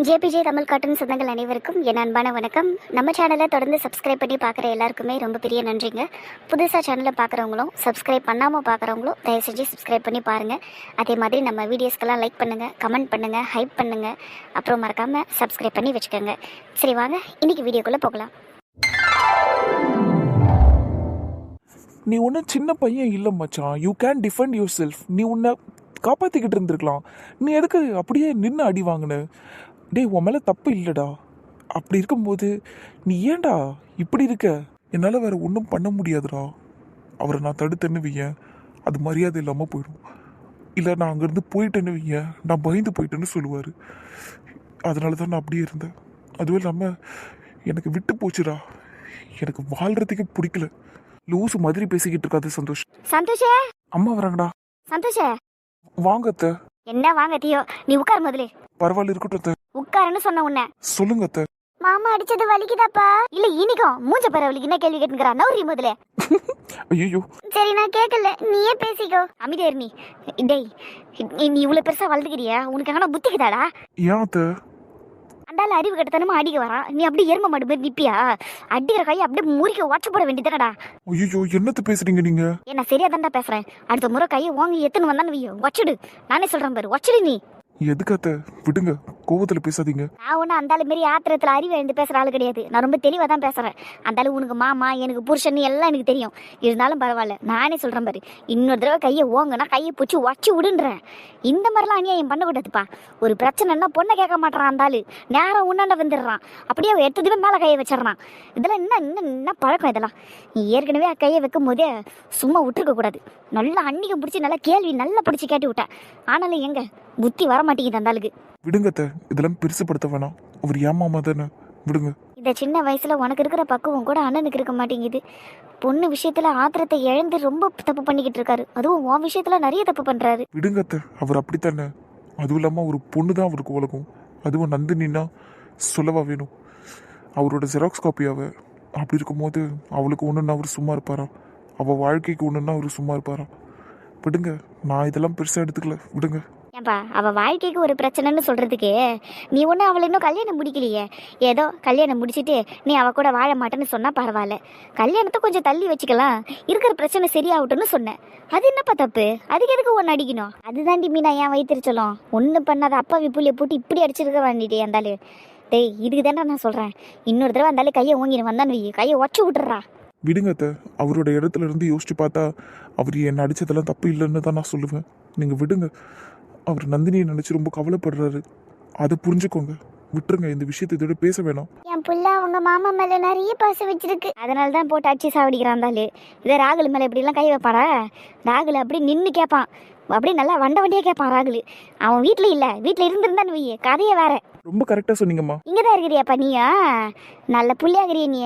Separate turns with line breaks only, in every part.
JPJ Tamil cartoon சொந்தங்கள் அனைவருக்கும் என் அன்பான வணக்கம். நம்ம சேனலை தொடர்ந்து சப்ஸ்கிரைப் பண்ணி பார்க்குற எல்லாருக்குமே ரொம்ப பெரிய நன்றிங்க. புதுசாக சேனலை பார்க்குறவங்களும் சப்ஸ்கிரைப் பண்ணாமல் பார்க்குறவங்களும் தயவு செஞ்சு சப்ஸ்கிரைப் பண்ணி பாருங்கள். அதே மாதிரி நம்ம வீடியோஸ்க்கெல்லாம் லைக் பண்ணுங்கள், கமெண்ட் பண்ணுங்கள், ஹைப் பண்ணுங்கள். அப்புறம் மறக்காமல் சப்ஸ்கிரைப் பண்ணி வச்சுக்கோங்க. சரி வாங்க இன்றைக்கி வீடியோக்குள்ளே போகலாம்.
நீ ஒன்றும் சின்ன பையன் இல்லை மச்சான். You can defend yourself. நீ உன்னை காப்பாற்றிக்கிட்டு இருந்திருக்கலாம். நீ எதுக்கு அப்படியே நின்று அடி வாங்கின? டேய், உன் மேலே தப்பு இல்லைடா. அப்படி இருக்கும்போது நீ ஏன்டா இப்படி இருக்க? என்னால் வேறு ஒன்றும் பண்ண முடியாதுடா. அவரை நான் தடுத்தேன்னு வையேன், அது மரியாதை இல்லாமல் போயிடும். இல்லை நான் அங்கேருந்து போயிட்டேன்னு வையேன், நான் பயந்து போயிட்டேன்னு சொல்லுவார். அதனால தான் நான் அப்படியே இருந்தேன். அதுவும் இல்லாமல் எனக்கு விட்டு போச்சுடா. எனக்கு வாழ்கிறதுக்கே பிடிக்கல. லூசு மாதிரி பேசிக்கிட்டு இருக்காது சந்தோஷ்.
சந்தோஷே,
அம்மா வராங்கடா.
சந்தோஷே
வாங்க அத்தை.
என்ன வாங்க தீயோ, நீ உட்கார் முதலே.
பரவாயில்ல, இருக்கட்டும் அத்தை.
உட்காருன்னு சொன்ன உன்ன.
சொல்லுங்க அத்தை.
மாமா அடிச்சது வலிக்குதாப்பா? இல்ல இனிக்கும் மூஞ்ச பரவலிக்கு என்ன கேள்வி கேட்டுக்கிறா? நௌரி முதலே.
ஐயோ,
சரி நான் கேட்கல, நீயே பேசிக்கோ. அமைதியார் நீ. டேய், நீ இவ்வளவு பெருசா வளர்ந்துக்கிறியா? உனக்கு எங்கன்னா புத்திக்குதாடா?
ஏன் அத்தை?
அந்தால அறிவு கட்டத்தனமா அடிக்க வரான், நீ அப்படியே எரும மாடு மாதிரி நிப்பியா? அடிக்கிற கையை அப்படியே முறிக்க உடச்சு போட வேண்டியதானடா.
ஐயோ, என்னத்த பேசுறீங்க நீங்க?
என்ன சரியா தான்டா பேசுறேன். அடுத்த முறை கையை வாங்கி எத்தனை வந்தான்னு வையோ, வச்சுடு. நானே சொல்றேன் பாரு, வச்சுடு நீ.
எதுக்கு அத்தை? விடுங்க, கோவத்துல பேசாதீங்க.
நான் ஒன்றும் அந்த ஆளு மாரி ஆத்திரத்தில் அறிவு எழுந்து பேசுகிற ஆள் கிடையாது. நான் ரொம்ப தெளிவாக தான் பேசுகிறேன். அந்த ஆளு உனக்கு மாமா, எனக்கு புருஷன் எல்லாம் எனக்கு தெரியும். இருந்தாலும் பரவாயில்ல, நானே சொல்கிறேன் பாரு, இன்னொரு தடவை கையை ஓங்கன்னா கையை பிடிச்சி வச்சு விடுன்றேன். இந்த மாதிரிலாம் அநியாயம் பண்ணக்கூடாதுப்பா. ஒரு பிரச்சனைன்னா பொண்ணை கேட்க மாட்டேறான் அந்த ஆளு, நேரம் உன்னாண்ட வந்துடுறான். அப்படியே எடுத்ததுமே மேலே கையை வச்சிடறான். இதெல்லாம் என்ன பழக்கம் இதெல்லாம்? நீ ஏற்கனவே கையை வைக்கும் போதே சும்மா விட்டுருக்க கூடாது. நல்லா அன்னிக்கு பிடிச்சி நல்லா கேள்வி நல்லா பிடிச்சி கேட்டு விட்டேன். ஆனாலும் எங்க புத்தி வர மாட்டேங்குது அந்த ஆளுக்கு.
விடுங்க அத்தை, இதெல்லாம் பெருசுப்படுத்த வேணாம். அவர் ஏமாமா தானே, விடுங்க.
இந்த சின்ன வயசுல உனக்கு இருக்கிற பக்குவம் கூட அண்ணனுக்கு இருக்க மாட்டேங்குது. பொண்ணு விஷயத்துல ஆத்திரத்தை இழந்து ரொம்ப தப்பு பண்ணிக்கிட்டு இருக்காரு. அதுவும் உன் விஷயத்துல நிறைய தப்பு பண்றாரு.
விடுங்க அத்தை, அவர் அப்படித்தானே. அதுவும் இல்லாம ஒரு பொண்ணு தான் அவருக்கு உலகம். அதுவும் நந்தினின்னா சொல்லவா வேணும்? அவரோட ஜெராக்ஸ் காப்பியாவ. அப்படி இருக்கும்போது அவளுக்கு ஒன்றுன்னா அவர் சும்மா இருப்பாரா? அவள் வாழ்க்கைக்கு ஒன்றுன்னா அவர் சும்மா இருப்பாரா? விடுங்க, நான் இதெல்லாம் பெருசாக எடுத்துக்கல, விடுங்க.
ஏன்பா, அவள் வாழ்க்கைக்கு ஒரு பிரச்சனைன்னு சொல்கிறதுக்கு நீ ஒன்றும் அவளை இன்னும் கல்யாணம் முடிக்கலையே. ஏதோ கல்யாணம் முடிச்சுட்டு நீ அவள் கூட வாழ மாட்டேன்னு சொன்னால் பரவாயில்ல. கல்யாணத்தை கொஞ்சம் தள்ளி வச்சுக்கலாம், இருக்கிற பிரச்சனை சரியாகட்டும்னு சொன்னேன். அது என்னப்பா தப்பு? அதுக்கு எதுக்கு ஒன்று அடிக்கணும்? அதுதாண்டி மீனா ஏன் வைத்திருச்சலாம். ஒன்று பண்ணாத அப்பா விப்புலியை போட்டு இப்படி அடிச்சிருக்க வேண்டிட்டே அந்தாலு. டேய், இதுக்கு தானே நான் சொல்கிறேன். இன்னொரு தடவை அந்தாலே கையை ஓங்கின்னு வந்தான்னு வை, கையை உடச்சி விட்டுறா.
விடுங்க அத்தை, அவரோட இடத்துல இருந்து யோசிச்சு பார்த்தா அவர் என்னை அடித்ததெல்லாம் தப்பு இல்லைன்னு தான் நான் சொல்லுவேன். நீங்கள் விடுங்க. அவர் நந்தினியை நினச்சி ரொம்ப கவலைப்படுறாரு. அதை புரிஞ்சுக்கோங்க, விட்டுருங்க. இந்த விஷயத்தை இதோட பேச வேணாம்.
என் புள்ள அவங்க மாமா மேல நிறைய பாசம் வச்சிருக்கு. அதனால தான் போட்டு அடிச்சு சாவடிக்கிறான் தாலு. இதே ராகுல் மேல இப்படி எல்லாம் கை வைப்பாடா? ராகுல் அப்படி நின்று கேட்பான், அப்படியே நல்லா வண்டியா கேட்பான் ராகுல். அவன் வீட்டுல இல்ல, வீட்டுல இருந்திருந்தான்னு வையே, கதையே வேற.
ரொம்ப கரெக்டாக சொன்னீங்கம்மா.
இங்கதான் இருக்கிறியாப்பா நீயா? நல்ல புள்ளியாகிறிய நீ.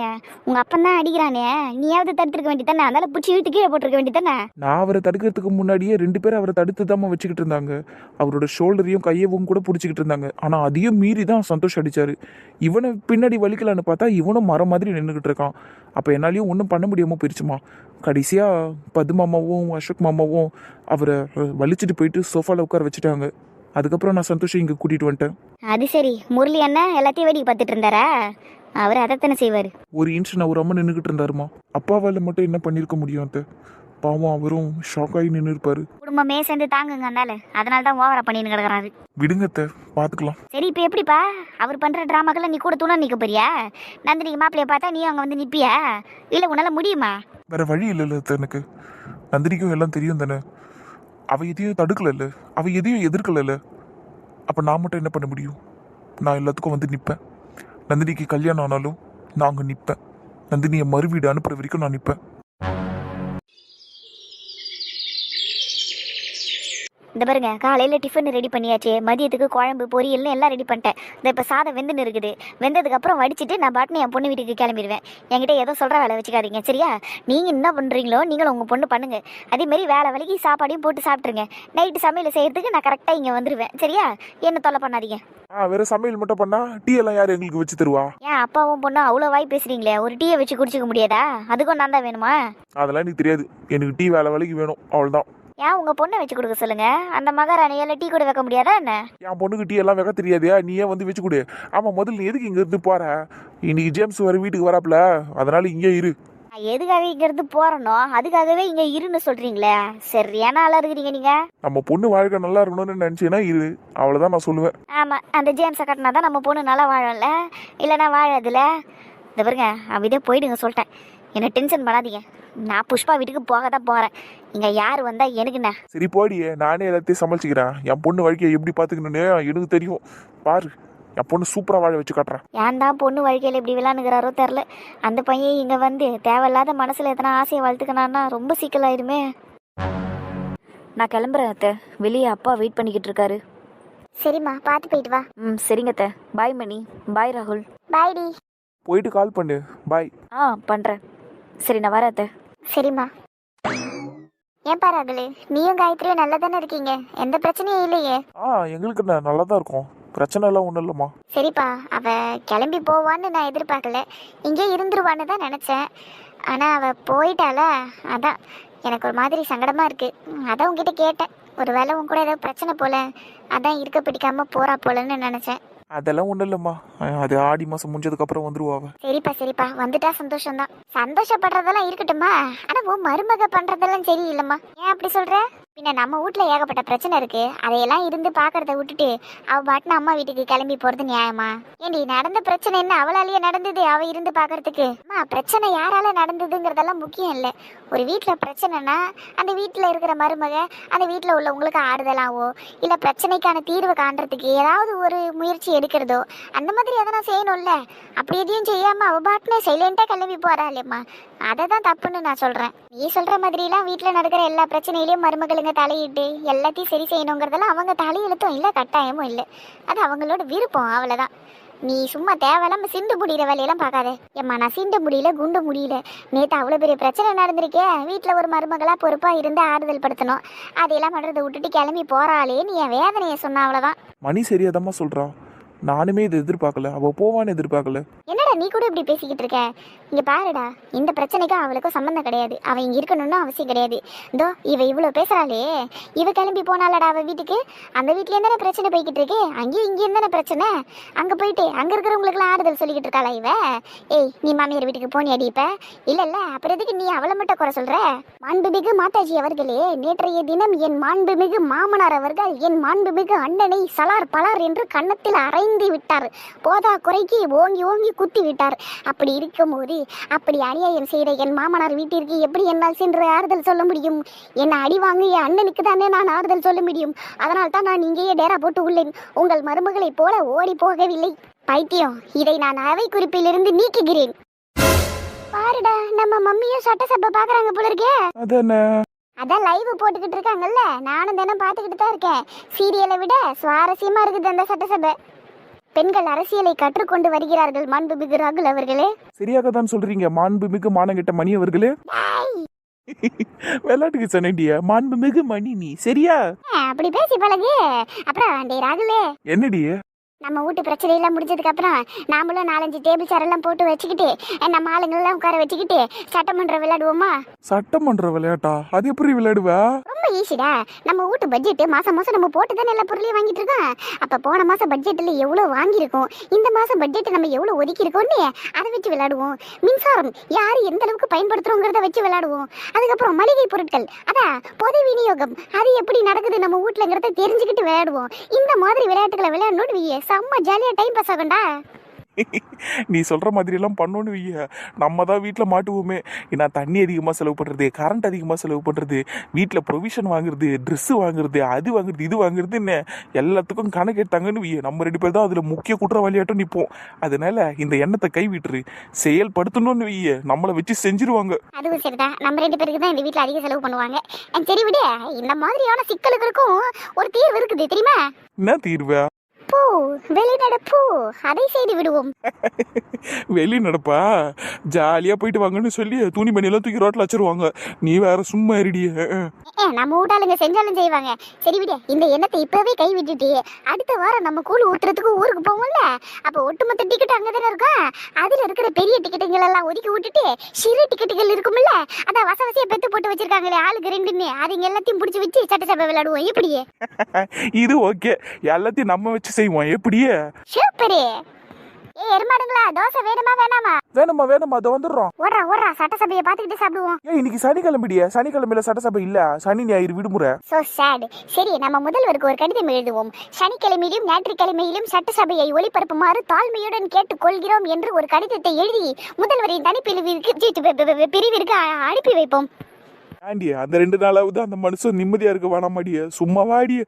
உங்க அப்பன் தான் அடிக்கிறானே, நீயாவது தடுத்துருக்க வேண்டியதானே? அதனால பிடிச்சி வீட்டு கீழே போட்டிருக்க வேண்டியதானே?
நான் அவரை தடுக்கிறதுக்கு முன்னாடியே 2 பேரும் அவரை தடுத்து தான் வச்சுக்கிட்டு இருந்தாங்க. அவரோட ஷோல்டரையும் கையவும் கூட பிடிச்சிக்கிட்டு இருந்தாங்க. ஆனால் அதையும் மீறி தான் சந்தோஷ் அடிச்சாரு. இவனை பின்னாடி வலிக்கலான்னு பார்த்தா இவனும் மரம் மாதிரி நின்றுக்கிட்டு இருக்கான். அப்போ என்னாலையும் ஒன்றும் பண்ண முடியாமல் போயிடுச்சுமா. கடைசியாக பது மாமாவும் அசோக் மாமாவும் அவரை வலிச்சுட்டு போயிட்டு சோஃபாவில் உட்கார வச்சுட்டாங்க. அதுக்கப்புறம் நான் சந்தோஷம் இங்கே கூட்டிகிட்டு வந்துட்டேன்.
அது சரி, முரளி அண்ணன் எல்லாத்தையும் வேடிக்கை பார்த்துட்டு இருந்தாரா? அவர் அதைத்தானே செய்வார்.
ஒரு இன்ச் நான் ஒரு அம்மா நின்றுக்கிட்டு இருந்தாருமா. அப்பாவால் மட்டும் என்ன பண்ணியிருக்க முடியும் அத்தை? பாவம், அவரும் ஷாக் ஆகி நின்று இருப்பாரு.
குடும்பமே சேர்ந்து தாங்குங்க அந்தால, அதனால தான் ஓவரா பண்ணின்னு கிடக்குறாரு.
விடுங்க அத்தை, பார்த்துக்கலாம்.
சரி, இப்போ எப்படிப்பா அவர் பண்ற டிராமாக்கெல்லாம் நீ கூட துணை நிற்க போறியா? நந்தினிக்கு மாப்பிள்ளைய பார்த்தா நீ அங்கே வந்து நிற்பியா? இல்லை உன்னால முடியுமா?
வேற வழி இல்லைல்ல அத்தை. எனக்கு நந்தினிக்கும் எல்லாம் தெரியும் தானே. அவ எதையும் தடுக்கல, அவ எதையும் எதிர்க்கல. அப்போ நான் மட்டும் என்ன பண்ண முடியும்? நான் எல்லாத்துக்கும் வந்து நிற்பேன். நந்தினிக்கு கல்யாணம் ஆனாலும் நான் அங்கே நிற்பேன். நந்தினியை மறுவீடு அனுப்புற வரைக்கும் நான் நிற்பேன்.
இந்த பாருங்க, காலையில் டிஃபன் ரெடி பண்ணியாச்சு, மதியத்துக்கு குழம்பு பொரியல்னு எல்லாம் ரெடி பண்ணிட்டேன். இந்த இப்போ சாதம் வெந்துன்னு இருக்குது. வெந்ததுக்கப்புறம் வடிச்சிட்டு நான் பாட்டுன்னு என் பொண்ணு வீட்டுக்கு கிளம்பிடுவேன். என்கிட்ட ஏதோ சொல்கிற வேலை வச்சுக்காதீங்க, சரியா? நீங்கள் என்ன பண்ணுறீங்களோ நீங்களும் உங்கள் பொண்ணு பண்ணுங்க. அதேமாரி வேலை வேலைக்கு சாப்பாடையும் போட்டு சாப்பிட்ருங்க. நைட்டு சமையல் செய்கிறதுக்கு நான் கரெக்டாக இங்கே வந்துடுவேன், சரியா? என்ன தொல்லை பண்ணாதீங்க.
வேற சமையல் மட்டும் பண்ணா டீ எல்லாம் யார் எங்களுக்கு வச்சு தருவா?
ஏன் அப்பாவும் பொண்ணும் அவ்வளோ வாய் பேசுறீங்களே, ஒரு டீயை வச்சு குடிச்சிக்க முடியாதா? அதுக்கும் நான் தான் வேணுமா?
அதெல்லாம் எனக்கு தெரியாது. எனக்கு டீ வேலை வேலைக்கு வேணும், அவ்வளோதான்.
ஏன் உங்க பொண்ணை வச்சு கொடுக்க சொல்லுங்க, அந்த மகாராணியால டீ கூட வைக்க முடியாதா என்ன?
என் பொண்ணுக்கு டீ எல்லாம் வைக்க தெரியாதியா, நீயே வந்து வச்சு கொடு. ஆமாம், முதல்ல நீ எதுக்கு இங்கே இருந்து போற? இன்னைக்கு ஜேம்ஸ் வர வீட்டுக்கு வராப்புல, அதனால இங்கே இரு.
நான் எதுக்காக இங்க இருந்து போறனோ அதுக்காகவே இங்க இருன்னு சொல்றீங்களே, சரியான ஆளா இருக்கிறீங்க நீங்க.
நம்ம பொண்ணு வாழ்க்கை நல்லா இருக்கணும்னு நினச்சேன்னா இரு, அவ்வளோதான் நான் சொல்லுவேன்.
ஆமா, அந்த ஜேம்ஸை கட்டினா தான் நம்ம பொண்ணு நல்லா வாழல, இல்லைன்னா வாழாதுல. இந்த பாருங்க, அப்படியே போயிடுங்க சொல்லிட்டேன். என்ன டென்ஷன் பண்ணாதீங்க. நான் புஷ்பா வீட்டுக்கு போக தான் போறேன். இங்க யார் வந்தா எனக்கு என்ன?
சரி போடியே, நானே எல்லாத்தையும் சமாளிச்சுக்கிறேன். என் பொண்ணு வாழ்க்கையை எப்படி பார்த்துக்கணுன்னு எனக்கு தெரியும். பாரு, என் பொண்ணு சூப்பராக வாழ வச்சு காட்டுறேன்.
ஏன் தான் பொண்ணு வாழ்க்கையில் இப்படி விளாண்டுக்கிறாரோ தெரில. அந்த பையன் இங்கே வந்து தேவையில்லாத மனசில் எத்தனை ஆசையை வளர்த்துக்கனான்னா ரொம்ப சிக்கலாயிருமே.
நான் கிளம்புறேன் அத்தை, வெளியே அப்பா வெயிட் பண்ணிக்கிட்டு இருக்காரு.
சரிம்மா, பார்த்து போயிட்டு வா.
சரிங்க அத்தை. பாய் மணி. பாய் ராகுல்.
பாய் டி.
போயிட்டு கால் பண்ணு. பாய்.
பண்ணுறேன். சரி, நான் வரேன் அத்தை.
சரிம்மா. ஏன்பா ராகுல், நீயும் காயத்ரியும் நல்லா தானே இருக்கீங்க? எந்த பிரச்சனையும் இல்லையே?
எங்களுக்கு நல்லா தான் இருக்கும், பிரச்சனை எல்லாம் ஒன்றும் இல்லைம்மா.
சரிப்பா, அவ கிளம்பி போவான்னு நான் எதிர்பார்க்கல, இங்கே இருந்துருவான்னு தான் நினச்சேன். ஆனால் அவ போயிட்டால, அதான் எனக்கு ஒரு மாதிரி சங்கடமாக இருக்குது. அதான் உங்ககிட்ட கேட்டேன், ஒரு வேளை உன் கூட ஏதோ பிரச்சனை போல, அதான் இருக்க பிடிக்காம போறா போலன்னு நினச்சேன்.
அதெல்லாம் ஒன்றும் இல்லைம்மா, அது ஆடி மாதம் முடிஞ்சதுக்கப்புறம் வந்துருவாங்க.
சரிப்பா, வந்துட்டா சந்தோஷம்தான். சந்தோஷப்படுறதெல்லாம் இருக்கட்டும்மா, ஆனால் உன் மருமக பண்ணுறதெல்லாம் சரியில்லைம்மா. ஏன் அப்படி சொல்கிற? பின்ன நம்ம வீட்டில் ஏகப்பட்ட பிரச்சனை இருக்கு, அதையெல்லாம் இருந்து பார்க்கறத விட்டுட்டு அவ பாட்டுன்னு அம்மா வீட்டுக்கு கிளம்பி போகிறது நியாயமா? ஏண்டி, நடந்த பிரச்சனை என்ன அவளாலேயே நடந்தது அவ இருந்து பார்க்கறதுக்கு? அம்மா, பிரச்சனை யாரால நடந்ததுங்கிறதெல்லாம் முக்கியம் இல்லை. ஒரு வீட்டில் பிரச்சனைனா அந்த வீட்டில் இருக்கிற மருமக அந்த வீட்டில் உள்ளவங்களுக்கு ஆறுதலாவோ இல்லை பிரச்சனைக்கான தீர்வு காண்றதுக்கு ஏதாவது ஒரு முயற்சி எடுக்கிறதோ அந்த மாதிரி எதனா செய்யணும்ல. அப்படி எதையும் செய்யாமல் அவ பாட்டுன்னு சைலண்டாக கிளம்பி போறா இல்லையம்மா, அதை தான் தப்புன்னு நான் சொல்கிறேன். நீ சொல்கிற மாதிரிலாம் வீட்டில் நடக்கிற எல்லா பிரச்சனையிலையும் மருமகளுங்க தலையிட்டு எல்லாத்தையும் சரி செய்யணுங்கிறதெல்லாம் அவங்க தலையெழுத்தும் இல்லை, கட்டாயமும் இல்லை. அது அவங்களோட விருப்பம், அவ்வளோதான். நீ சும்மா தேவையில்லாம சிண்டு முடிகிற வேலையெல்லாம் பார்க்காத. ஏம்மா, நான் சிண்டு முடியல, குண்டு முடியல. நேற்று அவ்வளோ பெரிய பிரச்சனை நடந்திருக்கே, வீட்டில் ஒரு மருமகளாக பொறுப்பாக இருந்து ஆறுதல் படுத்தணும். அதையெல்லாம் பண்ணுறதை விட்டுட்டு கிளம்பி போகிறாளே, நீ என் வேதனையை சொன்ன, அவ்வளோதான்.
மணி சரியாதாம்மா சொல்கிறா, நானுமே இதை எதிர்பார்க்கல, அவள் போவான்னு எதிர்பார்க்கல.
என்னடா நீ கூட இப்படி பேசிக்கிட்டு இருக்க? இங்க பாருடா, இந்த பிரச்சனைக்கும் அவளுக்கும் சம்மந்தம் கிடையாது, அவன் இங்க இருக்கணும்னு அவசியம் கிடையாது. இதோ இவ இவ்வளோ பேசுறாளே, இவ கிளம்பி போனாலடா அவ வீட்டுக்கு. அந்த வீட்லேயும் தானே பிரச்சனை போய்கிட்டு இருக்கு, அங்கேயும் இங்கேயும் தானே பிரச்சனை. அங்கே போயிட்டு அங்கே இருக்கிறவங்களுக்குலாம் ஆறுதல் சொல்லிக்கிட்டு இருக்காளா இவ? ஏய், நீ மாமியார் வீட்டுக்கு போனியாடி இப்ப? இல்ல, அப்புறம் எதுக்கு நீ அவளை மட்டும் குறை சொல்ற? மாண்புமிகு மாதாஜி அவர்களே, நேற்றைய தினம் என் மாண்புமிகு மாமனார் அவர்கள் என் மாண்புமிகு அண்ணனை சலார் பலார் என்று கன்னத்தில் அரைந்து விட்டார். போதா குறைக்கு ஓங்கி ஓங்கி குத்தி விட்டார். அப்படி இருக்கும்போது அப்படி அநியாயம் செய்கிற என் மாமனார் வீட்டிற்கு எப்படி என்னால் சென்று ஆறுதல் சொல்ல முடியும்? என்னை அடி வாங்கிய அண்ணனுக்கு தானே நான் ஆறுதல் சொல்ல முடியும். அதனால் தான் நான் இங்கேயே டேரா போட்டு உள்ளேன். உங்கள் மருமகளைப் போல ஓடி போகவில்லை. பைத்தியம், இதை நான் அவை குறிப்பிலிருந்து நீக்குகிறேன். பாருடா, நம்ம மம்மியும் சட்டசபை பாக்குறாங்க போல இருக்கே. அதான் லைவ் போட்டுக்கிட்டு இருக்காங்கல்ல, நானும் தினம் பார்த்துக்கிட்டு தான் இருக்கேன். சீரியலை விட சுவாரஸ்யமா இருக்குது அந்த சட்டசபை. பெண்கள் அரசியலை கற்றுக்கொண்டு வருகிறார்கள் மாண்புமிகு ராகுல் அவர்களே.
சரியாக தான் சொல்றீங்க மாண்புமிகு மானங்கிட்ட மணி அவர்களே. விளையாட்டுக்கு சொன்னிய மாண்புமிகு மணி, நீ சரியா
அப்படி பேசி பழகு. அப்புறம் ராகுலே,
என்னடி
நம்ம வீட்டு பிரச்சனையெல்லாம் முடிஞ்சதுக்கு அப்புறம் நாமளும் 4-5 டேபிள் சேர் எல்லாம் போட்டு வச்சுக்கிட்டு நம்ம ஆளுங்கெல்லாம் உட்கார வச்சுக்கிட்டு சட்டமன்றம் விளையாடுவோமா?
சட்டமன்ற விளையாட்டா? அது எப்படி விளையாடுவா?
ரொம்ப ஈஸிடா. நம்ம வீட்டு பட்ஜெட் மாசம் மாசம் நம்ம போட்டு தானே எல்லா பொருளையும் வாங்கிட்டு இருக்கோம். அப்ப போன மாசம் பட்ஜெட்ல எவ்வளவு வாங்கியிருக்கோம், இந்த மாசம் பட்ஜெட் நம்ம எவ்வளவு ஒதுக்கி இருக்கோம்னு அதை வச்சு விளையாடுவோம். மின்சாரம் யாரு எந்த அளவுக்கு பயன்படுத்துறோங்கிறத வச்சு விளையாடுவோம். அதுக்கப்புறம் மளிகை பொருட்கள், அதான் பொது விநியோகம், அது எப்படி நடக்குது நம்ம வீட்டுலங்கிறத தெரிஞ்சுக்கிட்டு விளையாடுவோம். இந்த மாதிரி விளையாட்டுகளை விளையாடணும்னு செம்ம ஜாலியா டைம் பாஸ் ஆகும்டா.
நீ சொல்கிற மாதிரியெல்லாம் பண்ணோன்னு வைய, நம்ம தான் வீட்டில் மாட்டுவோமே. நான் தண்ணி அதிகமாக செலவு பண்ணுறது, கரண்ட் அதிகமாக செலவு பண்ணுறது, வீட்டில் ப்ரொவிஷன் வாங்குறது, ட்ரெஸ்ஸு வாங்குறது, அது வாங்குறது, இது வாங்குறது, என்ன எல்லாத்துக்கும் கணக்கு எடுத்தாங்கன்னு வைய, நம்ம 2 பேர் தான் அதில் முக்கிய குற்றவாளியாட்டம் நிற்போம். அதனால இந்த எண்ணத்தை கைவிட்டுரு, செயல்படுத்தணும்னு வைய, நம்மளை வச்சு செஞ்சிருவாங்க.
அதுவும் சரிதான், நம்ம 2 பேருக்கு தான் இந்த வீட்டில் அதிக செலவு பண்ணுவாங்க. சரி விடு, இந்த மாதிரியான சிக்கல்களுக்கும் ஒரு தீர்வு இருக்குது தெரியுமா?
என்ன தீர்வா?
போ வெளிநடப்பு அதை செய்து விடுவோம்.
வெளி நடப்பா ஜாலியா போயிட்டு வாங்கன்னு சொல்லி துணிமணி எல்லாம் தூக்கி ரோட்ல வச்சிருவாங்க. நீ வேற சும்மா இருடிய.
நம்ம வீட்டாளுங்க செஞ்சாலும் செய்வாங்க. சரி விடு, இந்த எண்ணத்தை இப்பவே கை விட்டுட்டு அடுத்த வாரம் நம்ம கூழ் ஊத்துறதுக்கு ஊருக்கு போவோம்ல, அப்ப ஒட்டுமொத்த டிக்கெட் அங்கதானே இருக்கும். அதுல இருக்கிற பெரிய டிக்கெட்டுகள் எல்லாம் ஒதுக்கி விட்டுட்டு சிறு டிக்கெட்டுகள் இருக்கும்ல, அதான் வசவசியா பெத்து போட்டு வச்சிருக்காங்களே ஆளுக்கு 2ன்னு, அதுங்க எல்லாத்தையும் பிடிச்சி வச்சு சட்டசபை விளையாடுவோம். இப்படியே
இது ஓகே, எல்லாத்தையும் நம்ம வச்சு செய்வோம். எப்படியே
சூப்பரு. எருமாடுங்களா, தோசை வேணுமா வேணாமா?
வேணுமா வேணுமா, அதை வந்துடுறோம்.
ஓடுறா சட்டசபையை பார்த்துக்கிட்டு சாப்பிடுவோம்.
இன்னைக்கு சனிக்கிழமைடிய, சனிக்கிழமையில சட்டசபை இல்ல, சனி ஞாயிறு விடுமுறை.
So sad. சரி, நம்ம முதல்வருக்கு ஒரு கடிதம் எழுதுவோம். சனிக்கிழமையிலும் ஞாயிற்றுக்கிழமையிலும் சட்டசபையை ஒளிபரப்புமாறு தாழ்மையுடன் கேட்டுக்கொள்கிறோம் என்று ஒரு கடிதத்தை எழுதி முதல்வரின் பிரிவிற்கு அனுப்பி வைப்போம்.
ஆண்டி, அந்த 2 நாளாவது அந்த மனுஷன் நிம்மதியா இருக்க வேணாமாடிய, சும்மா வாடிய.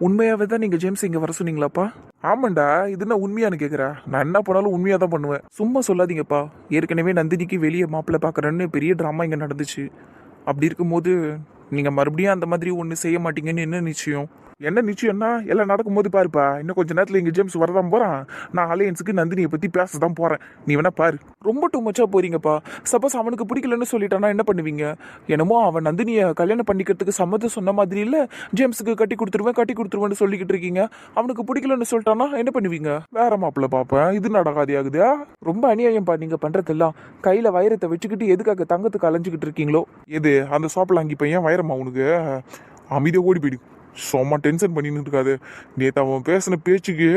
உண்மையாவே தான் நீங்க ஜேம்ஸ் இங்க வர சொன்னீங்களாப்பா? ஆமாண்டா, இது என்ன உண்மையானு கேக்குறா? நான் என்ன பண்ணாலும் உண்மையா தான் பண்ணுவேன். சும்மா சொல்லாதீங்கப்பா. ஏற்கனவே நந்தினிக்கு வெளியே மாப்பிள்ளை பாக்குறேன்னு பெரிய டிராமா இங்க நடந்துச்சு. அப்படி இருக்கும்போது நீங்க மறுபடியும் அந்த மாதிரி ஒண்ணு செய்ய மாட்டீங்கன்னு என்ன நிச்சயம்? என்ன நிச்சயம்னா எல்லாம் நடக்கும்போது பாருப்பா. இன்னும் கொஞ்ச நேரத்துல இங்க ஜேம்ஸ் வரதான் போறான். நான் அலையன்ஸுக்கு நந்தினியை பத்தி பேசதான் போறேன். நீ வேணா பாரு. ரொம்ப டூ மச்சா போறீங்கப்பா. சப்போஸ் அவனுக்கு பிடிக்கலன்னு சொல்லிட்டானா என்ன பண்ணுவீங்க? என்னமோ அவன் நந்தினியை கல்யாணம் பண்ணிக்கிறதுக்கு சம்மதம் சொன்ன மாதிரி இல்ல, ஜேம்ஸுக்கு கட்டி கொடுத்துருவேன்னு சொல்லிக்கிட்டு இருக்கீங்க. அவனுக்கு பிடிக்கலன்னு சொல்லிட்டானா என்ன பண்ணுவீங்க? வேற மாப்பிள்ள பாப்பேன். இது நடக்காதே ஆகுதா? ரொம்ப அநியாயம்பா நீங்க பண்றதெல்லாம். கையில வைரத்தை வச்சுக்கிட்டு எதுக்காக தங்கத்துக்கு அலைஞ்சுக்கிட்டு இருக்கீங்களோ? எது அந்த சோப்பலாங்கி பையன் வைரமா உனக்கு? அமைதியா ஓடி போயிடு. சும்மா டென்ஷன் பண்ணிட்டு இருக்காது. நேற்று அவன் பேசின பேச்சுக்கு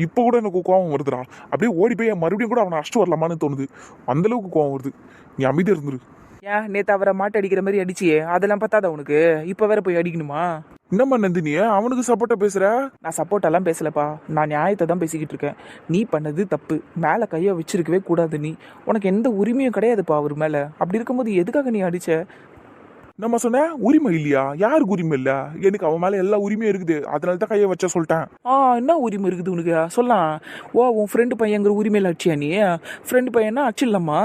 இப்போ கூட எனக்கு கோவம் வருதுடா. அப்படியே ஓடி போய் மறுபடியும் கூட அவனை அடிச்சுட்டு வரலாமான்னு தோணுது. அந்த அளவுக்கு கோவம் வருது. நீ அமைதியா இருந்துரு.
ஏன் நேற்று அவரை மாட்டு அடிக்கிற மாதிரி அடிச்சியே, அதெல்லாம் பத்தாதா உனக்கு? இப்போ வேற போய் அடிக்கணுமா?
என்னம்மா நந்தினிய அவனுக்கு சப்போர்ட்டா பேசுற?
நான் சப்போர்ட்டெல்லாம் பேசலப்பா, நான் நியாயத்தை தான் பேசிக்கிட்டு இருக்கேன். நீ பண்ணது தப்பு. மேலே கையை வச்சிருக்கவே கூடாது. நீ உனக்கு எந்த உரிமையும் கிடையாதுப்பா அவர் மேலே. அப்படி இருக்கும்போது எதுக்காக நீ அடிச்ச?
நம்ம சொன்ன உரிமை இல்லையா? யாருக்கு உரிமை இல்ல? எனக்கு அவன் மேல எல்லா உரிமையும் இருக்குது. அதனால தான் கையை வச்ச சொல்லிட்டேன்.
என்ன உரிமை இருக்குது உனக்கு சொல்லலாம்? உன் ஃப்ரெண்டு பையங்கிற உரிமையில அடிச்சியா நீ? ஃப்ரெண்டு பையனா அடிச்சிடலாமா?